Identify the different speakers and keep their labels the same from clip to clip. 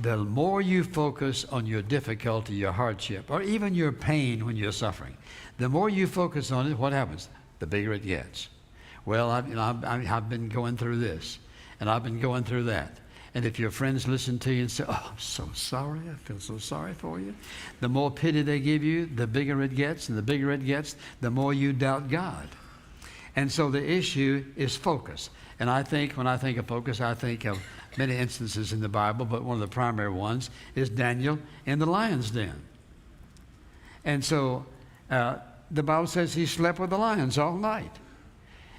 Speaker 1: the more you focus on your difficulty, your hardship, or even your pain when you're suffering, the more you focus on it, what happens? The bigger it gets. Well, I've been going through this, and I've been going through that. And if your friends listen to you and say, oh, I'm so sorry, I feel so sorry for you, the more pity they give you, the bigger it gets, and the bigger it gets, the more you doubt God. And so the issue is focus. And I think, when I think of focus, I think of many instances in the Bible, but one of the primary ones is Daniel in the lion's den. And so the Bible says he slept with the lions all night.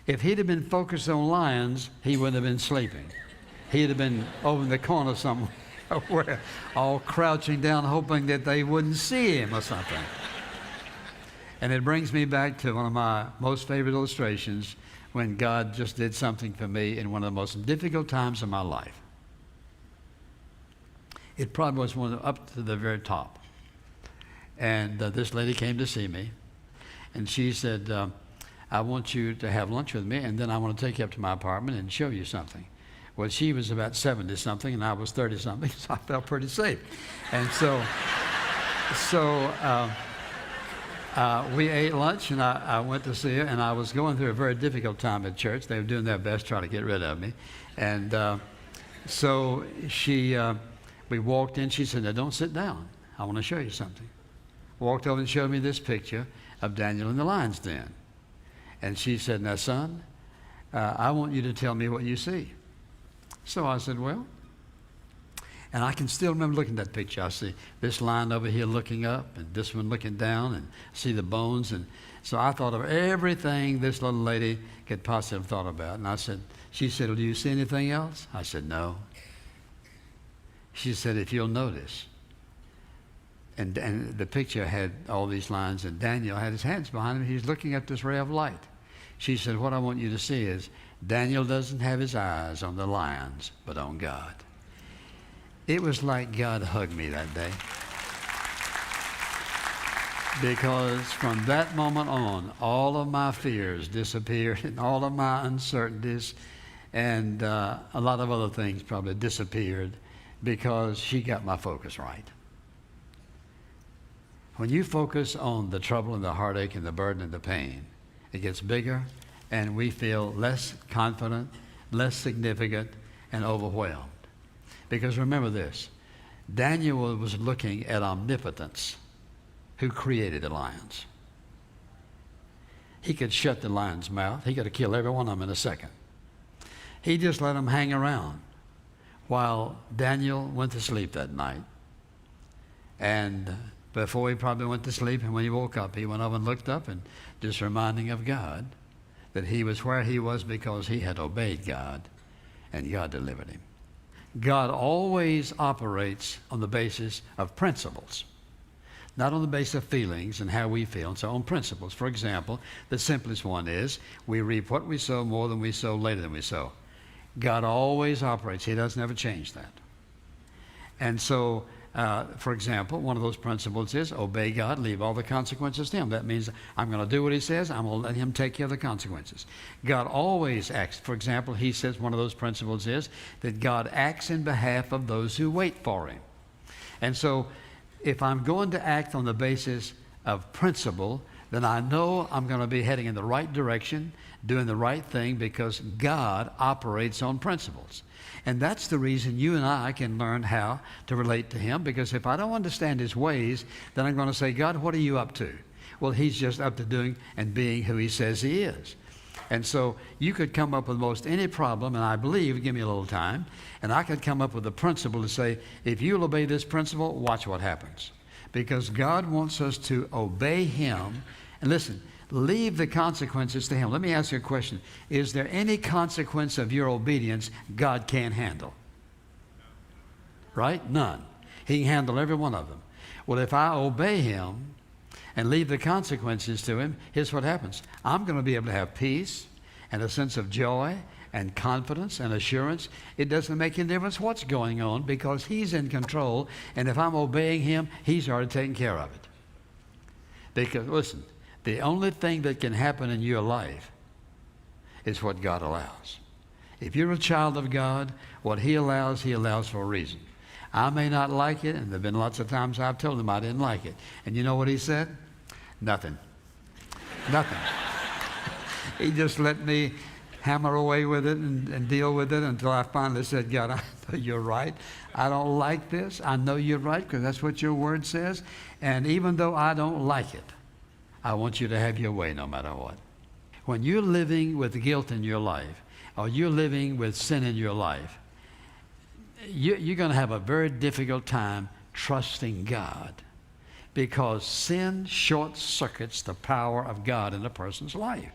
Speaker 1: If he'd have been focused on lions, he wouldn't have been sleeping. He'd have been over in the corner somewhere, all crouching down, hoping that they wouldn't see him or something. And it brings me back to one of my most favorite illustrations when God just did something for me in one of the most difficult times of my life. It probably was one up to the very top. And this lady came to see me, and she said, I want you to have lunch with me, and then I want to take you up to my apartment and show you something. Well, she was about 70-something, and I was 30-something, so I felt pretty safe. And so we ate lunch, and I went to see her, and I was going through a very difficult time at church. They were doing their best trying to get rid of me. And so we walked in. She said, now, don't sit down. I want to show you something. Walked over and showed me this picture of Daniel in the lion's den. And she said, now, son, I want you to tell me what you see. So I said, well, and I can still remember looking at that picture. I see this lion over here looking up and this one looking down and see the bones. And so I thought of everything this little lady could possibly have thought about. And she said, well, do you see anything else? I said, no. She said, if you'll notice. And the picture had all these lines, and Daniel had his hands behind him. He's looking at this ray of light. She said, what I want you to see is Daniel doesn't have his eyes on the lions, but on God. It was like God hugged me that day. Because from that moment on, all of my fears disappeared, and all of my uncertainties and a lot of other things probably disappeared because she got my focus right. When you focus on the trouble and the heartache and the burden and the pain, it gets bigger, and we feel less confident, less significant, and overwhelmed. Because remember this, Daniel was looking at omnipotence, who created the lions. He could shut the lion's mouth. He could have killed every one of them in a second. He just let them hang around while Daniel went to sleep that night. And before he probably went to sleep, and when he woke up, he went over and looked up, and just reminding of God that he was where he was because he had obeyed God, and God delivered him. God always operates on the basis of principles, not on the basis of feelings and how we feel, and so on principles. For example, the simplest one is we reap what we sow more than we sow, later than we sow. God always operates. He doesn't ever change that. And so, for example, one of those principles is obey God, leave all the consequences to him. That means I'm going to do what he says. I'm going to let him take care of the consequences. God always acts. For example, he says one of those principles is that God acts in behalf of those who wait for him. And so if I'm going to act on the basis of principle, then I know I'm going to be heading in the right direction, doing the right thing, because God operates on principles. And that's the reason you and I can learn how to relate to him, because if I don't understand his ways, then I'm going to say, God, what are you up to? Well, he's just up to doing and being who he says he is. And so you could come up with most any problem, and I believe, give me a little time, and I could come up with a principle to say, if you'll obey this principle, watch what happens. Because God wants us to obey him. And listen, leave the consequences to him. Let me ask you a question. Is there any consequence of your obedience God can't handle? Right? None. He can handle every one of them. Well, if I obey him and leave the consequences to him, here's what happens. I'm going to be able to have peace and a sense of joy and confidence and assurance. It doesn't make any difference what's going on, because he's in control, and if I'm obeying him, he's already taken care of it. Because, listen, the only thing that can happen in your life is what God allows. If you're a child of God, what he allows for a reason. I may not like it, and there have been lots of times I've told him I didn't like it. And you know what he said? Nothing. Nothing. He just let me hammer away with it and deal with it until I finally said, God, I know you're right. I don't like this. I know you're right because that's what your word says. And even though I don't like it, I want you to have your way no matter what. When you're living with guilt in your life, or you're living with sin in your life, you're going to have a very difficult time trusting God, because sin short circuits the power of God in a person's life.